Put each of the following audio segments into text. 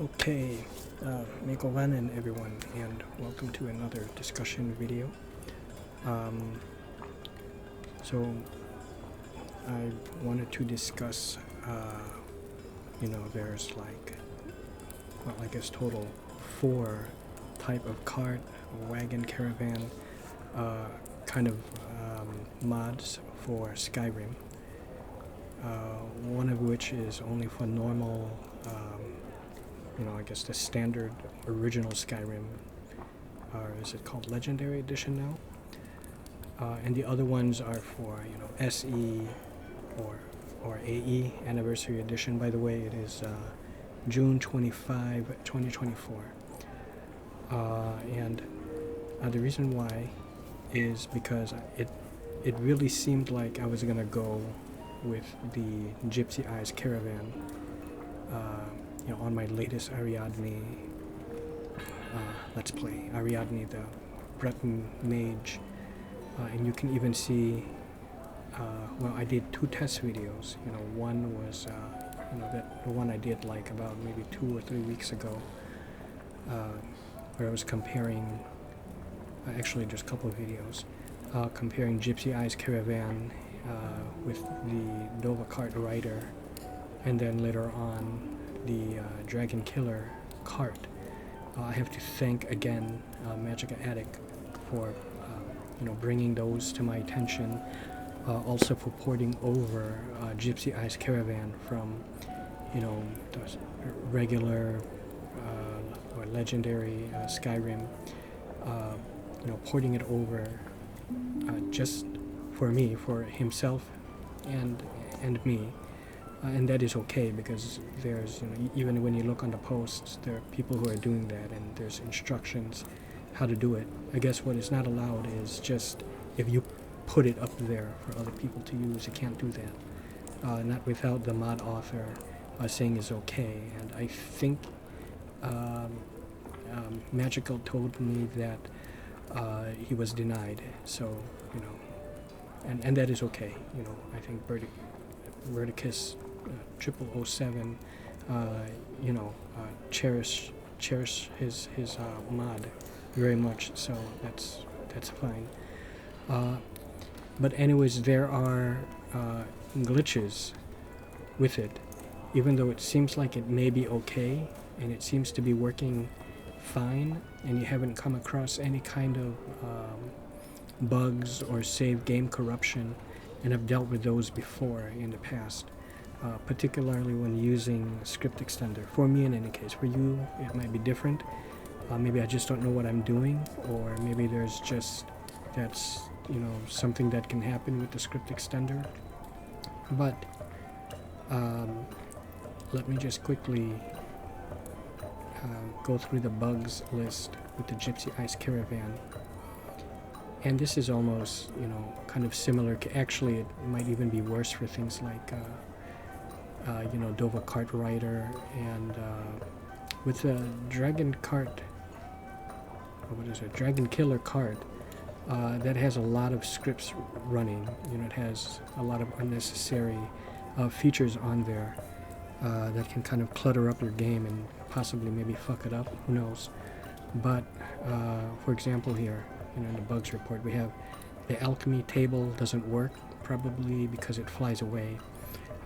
Okay, Wagon everyone, and welcome to another discussion video. So I wanted to discuss, there's I guess total 4 type of cart, wagon, caravan, kind of mods for Skyrim. One of which is only for normal, I guess the standard original Skyrim, or is it called Legendary Edition now? And the other ones are for, SE or AE Anniversary Edition. By the way, it is June 25, 2024. And the reason why is because it really seemed like I was gonna go with the Gypsy Eyes Caravan, on my latest Ariadne Let's Play. Ariadne, the Breton mage. And you can even see, I did 2 test videos. One was, the one I did like about maybe 2 or 3 weeks ago, where I was comparing, actually just a couple of videos, comparing Gypsy Eyes Caravan with the Dova Cart Rider, and then later on the Dragon Killer Cart. I have to thank again Magica Attic for bringing those to my attention, also for porting over Gypsy Eyes Caravan from the regular or legendary Skyrim, porting it over just for me, for himself and me. And that is okay, because there's, even when you look on the posts, there are people who are doing that, and there's instructions how to do it. I guess what is not allowed is just if you put it up there for other people to use, you can't do that. Not without the mod author saying it's okay. And I think Magical told me that he was denied. So, and that is okay. I think Verticus 0007, cherish his mod very much, so that's fine. But anyways, there are glitches with it, even though it seems like it may be okay and it seems to be working fine, and you haven't come across any kind of bugs or save game corruption, and I've dealt with those before in the past, particularly when using script extender. For me, in any case. For you, it might be different. Maybe I just don't know what I'm doing, or maybe there's just that's something that can happen with the script extender. But let me just quickly go through the bugs list with the Gypsy Eyes Caravan. And this is almost, kind of similar. Actually, it might even be worse for things like, Dova Cart Rider, and with the Dragon Killer Cart, that has a lot of scripts running. It has a lot of unnecessary features on there that can kind of clutter up your game and possibly maybe fuck it up. Who knows? But for example, here, in the bugs report, we have the alchemy table doesn't work, probably because it flies away.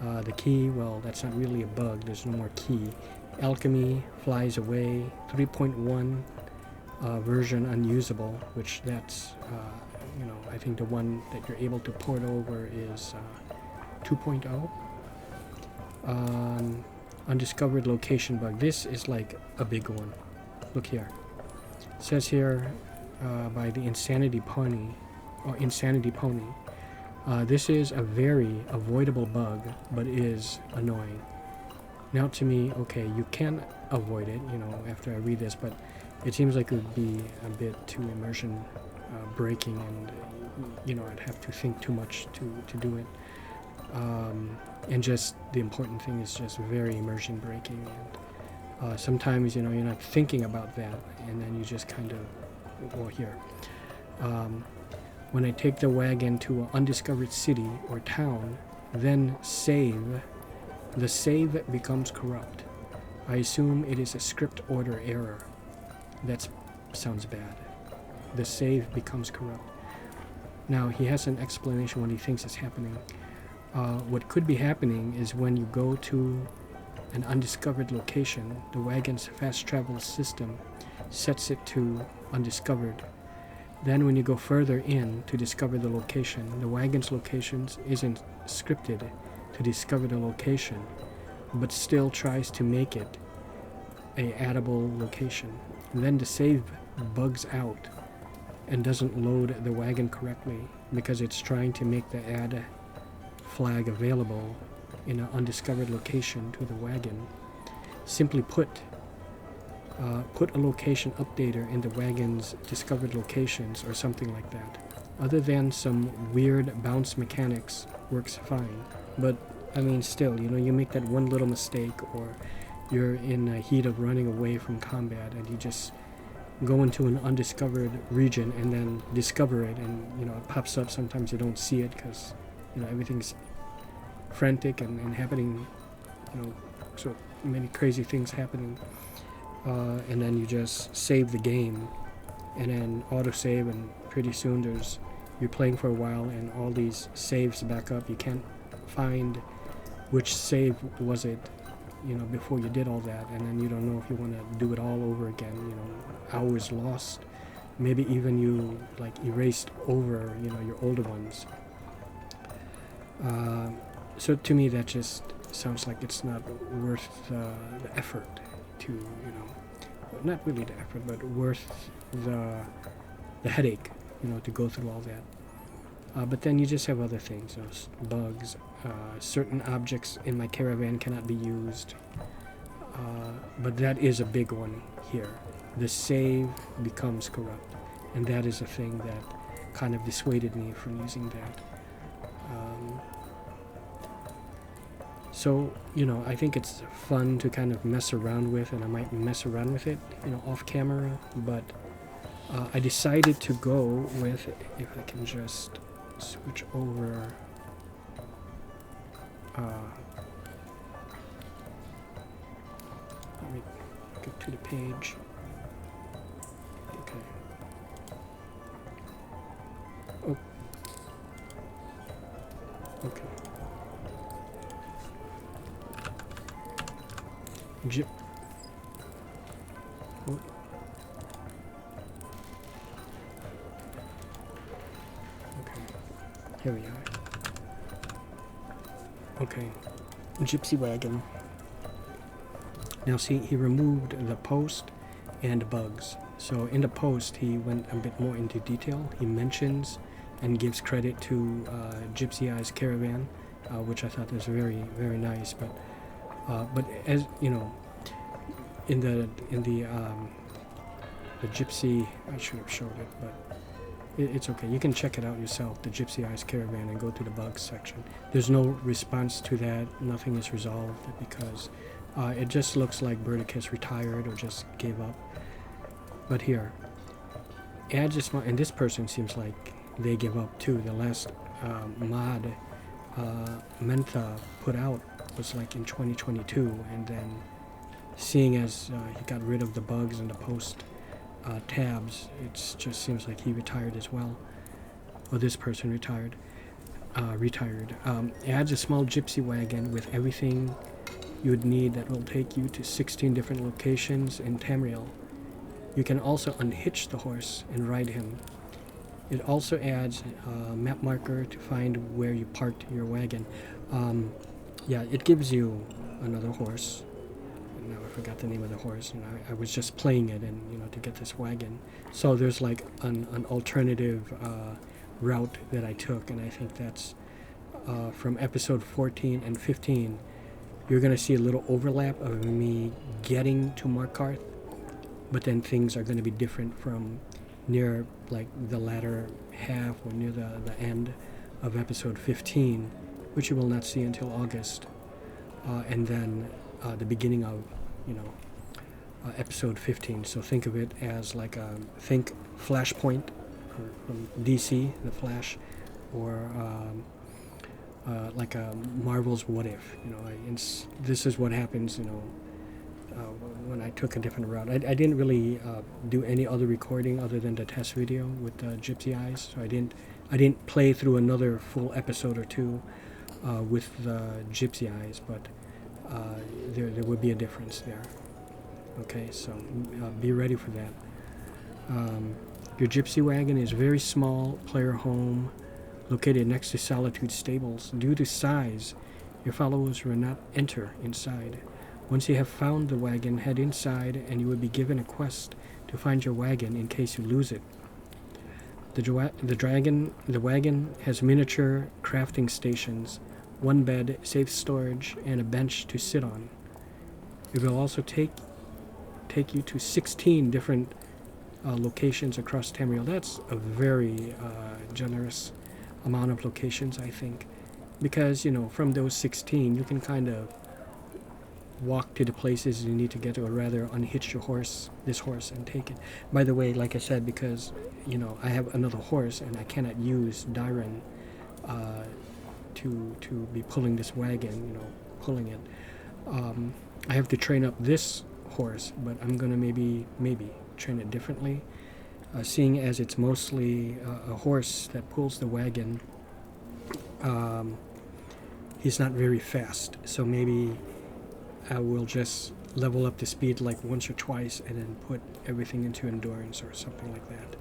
The key, well, that's not really a bug, there's no more key. Alchemy flies away. 3.1 version unusable, which that's, I think the one that you're able to port over is 2.0. Undiscovered location bug. This is like a big one. Look here. It says here, by the Insanity Pony. This is a very avoidable bug, but is annoying. Now, to me, okay, you can avoid it, after I read this, but it seems like it would be a bit too immersion breaking, and I'd have to think too much to do it. And just the important thing is just very immersion breaking, and sometimes you're not thinking about that, and then you just kind of, here. When I take the wagon to an undiscovered city or town, then save, the save becomes corrupt. I assume it is a script order error. That sounds bad. The save becomes corrupt. Now, he has an explanation what he thinks is happening. What could be happening is when you go to an undiscovered location, the Wagon's fast travel system sets it to undiscovered. Then when you go further in to discover the location, the Wagon's locations isn't scripted to discover the location, but still tries to make it a addable location. And then the save bugs out and doesn't load the Wagon correctly because it's trying to make the add flag available in an undiscovered location to the Wagon. Simply put a location updater in the Wagon's discovered locations or something like that. Other than some weird bounce mechanics, works fine. But I mean, still, you make that one little mistake, or you're in a heat of running away from combat and you just go into an undiscovered region and then discover it, and it pops up. Sometimes you don't see it because everything's frantic and happening, so many crazy things happening, and then you just save the game and then autosave, and pretty soon you're playing for a while and all these saves back up. You can't find which save was it before you did all that, and then you don't know if you want to do it all over again. Hours lost, maybe even you erased over your older ones. So to me that just sounds like it's not worth the effort to not really the effort, but worth the headache to go through all that. But then you just have other things, bugs. Certain objects in my Caravan cannot be used, but that is a big one here. The save becomes corrupt, and that is a thing that kind of dissuaded me from using that. So I think it's fun to kind of mess around with, and I might mess around with it off camera, but I decided to go with, if I can just switch over, let me get to the page. Okay. Oh. Okay. Oh. Okay. Here we are. Okay. Gypsy Wagon. Now see, he removed the post and bugs. So in the post, he went a bit more into detail. He mentions and gives credit to Gypsy Eye's Caravan, which I thought was very, very nice. But as in the Gypsy, I should have showed it, but it's okay. You can check it out yourself, the Gypsy Eye's Caravan, and go to the bugs section. There's no response to that. Nothing is resolved because it just looks like Burdick has retired or just gave up. But here, add just and this person seems like they give up too. The last mod Mentha put out was like in 2022, and then seeing as he got rid of the bugs and the post tabs, it just seems like he retired as well. Well, this person retired. Adds a small Gypsy Wagon with everything you would need that will take you to 16 different locations in Tamriel. You can also unhitch the horse and ride him. It also adds a map marker to find where you parked your wagon. Yeah, it gives you another horse. Now I forgot the name of the horse, and I was just playing it, and to get this wagon. So there's like an alternative route that I took, and I think that's from episode 14 and 15. You're gonna see a little overlap of me getting to Markarth, but then things are gonna be different from near like the latter half or near the end of episode 15, which you will not see until August, and then the beginning of episode 15. So think of it as like think Flashpoint from DC, the Flash, or like a Marvel's What If. This is what happens when I took a different route. I didn't really do any other recording other than the test video with Gypsy Eyes. So I didn't play through another full episode or two with the Gypsy Eyes, but there would be a difference there. Okay, so be ready for that. Your Gypsy wagon is very small player home located next to Solitude Stables. Due to size, your followers will not enter inside. Once you have found the wagon, head inside and you will be given a quest to find your wagon in case you lose it. The wagon has miniature crafting stations, one bed, safe storage, and a bench to sit on. It will also take you to 16 different locations across Tamriel. That's a very generous amount of locations, I think, because from those 16 you can kind of walk to the places you need to get to, or rather unhitch this horse and take it. By the way, like I said, because I have another horse and I cannot use Dyron to be pulling this wagon, pulling it. I have to train up this horse, but I'm gonna maybe train it differently, seeing as it's mostly a horse that pulls the wagon. He's not very fast, so maybe I will just level up the speed like once or twice and then put everything into endurance or something like that.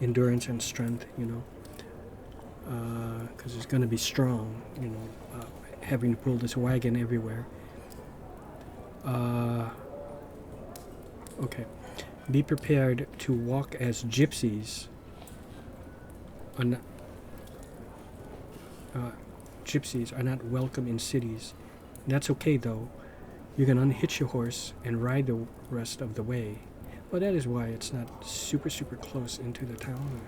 Endurance and strength, because it's going to be strong, having to pull this wagon everywhere. Okay. Be prepared to walk as gypsies. Gypsies are not welcome in cities. That's okay though. You can unhitch your horse and ride the rest of the way. Well, that is why it's not super close into the town,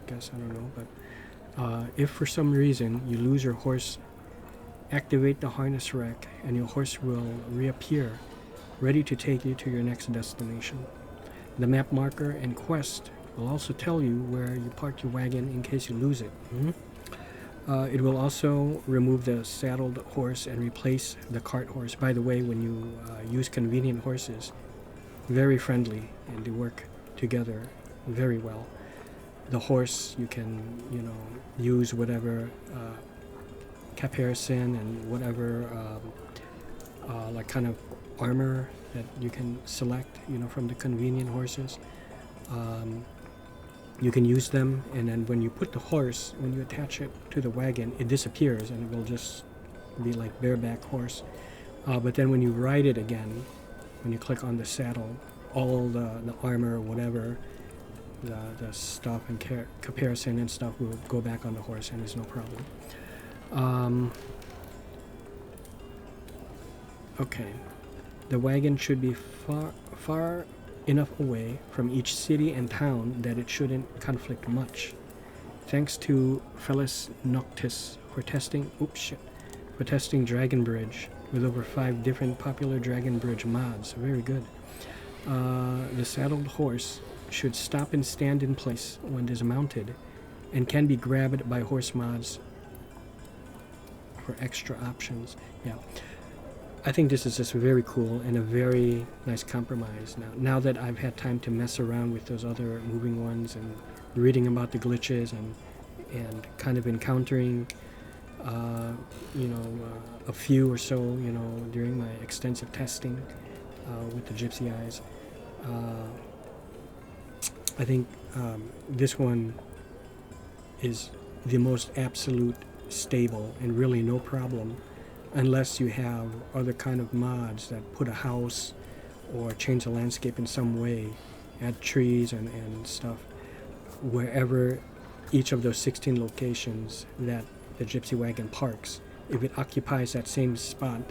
I guess, I don't know. But if for some reason you lose your horse, activate the harness rack and your horse will reappear, ready to take you to your next destination. The map marker and quest will also tell you where you parked your wagon in case you lose it. It will also remove the saddled horse and replace the cart horse. By the way, when you use convenient horses, very friendly and they work together very well. The horse, you can, use whatever caparison and whatever like kind of armor that you can select, from the convenient horses. You can use them, and then when you put the horse, when you attach it to the wagon, it disappears and it will just be like bareback horse. But then when you ride it again, when you click on the saddle, all the armor, whatever, the stuff and caparison and stuff will go back on the horse and there's no problem. Okay. The wagon should be far enough away from each city and town that it shouldn't conflict much. Thanks to Felis Noctis for testing Dragon Bridge with over 5 different popular Dragon Bridge mods. Very good. The saddled horse should stop and stand in place when dismounted and can be grabbed by horse mods for extra options. Yeah. I think this is just very cool and a very nice compromise now that I've had time to mess around with those other moving ones and reading about the glitches and kind of encountering a few or so during my extensive testing with the Gypsy Eyes. I think this one is the most absolute stable and really no problem, unless you have other kind of mods that put a house or change the landscape in some way, add trees and stuff, wherever each of those 16 locations that the Gypsy wagon parks. If it occupies that same spot,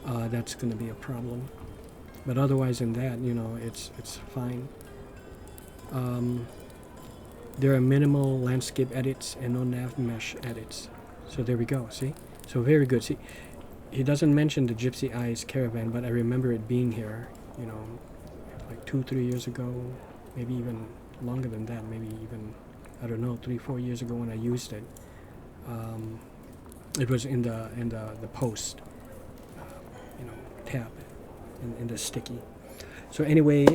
that's going to be a problem. But otherwise than that, it's fine. There are minimal landscape edits and no nav mesh edits. So there we go, see? So very good. See, he doesn't mention the Gypsy Eyes Caravan, but I remember it being here, like 2-3 years ago, maybe even longer than that, maybe even, I don't know, 3-4 years ago when I used it. It was in the post, tab. in the sticky. So anyway,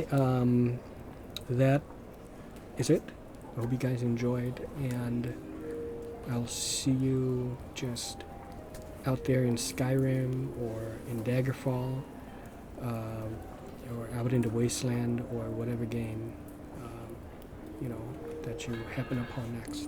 that is it. I hope you guys enjoyed, and I'll see you just out there in Skyrim or in Daggerfall, or out in the wasteland, or whatever game that you happen upon next.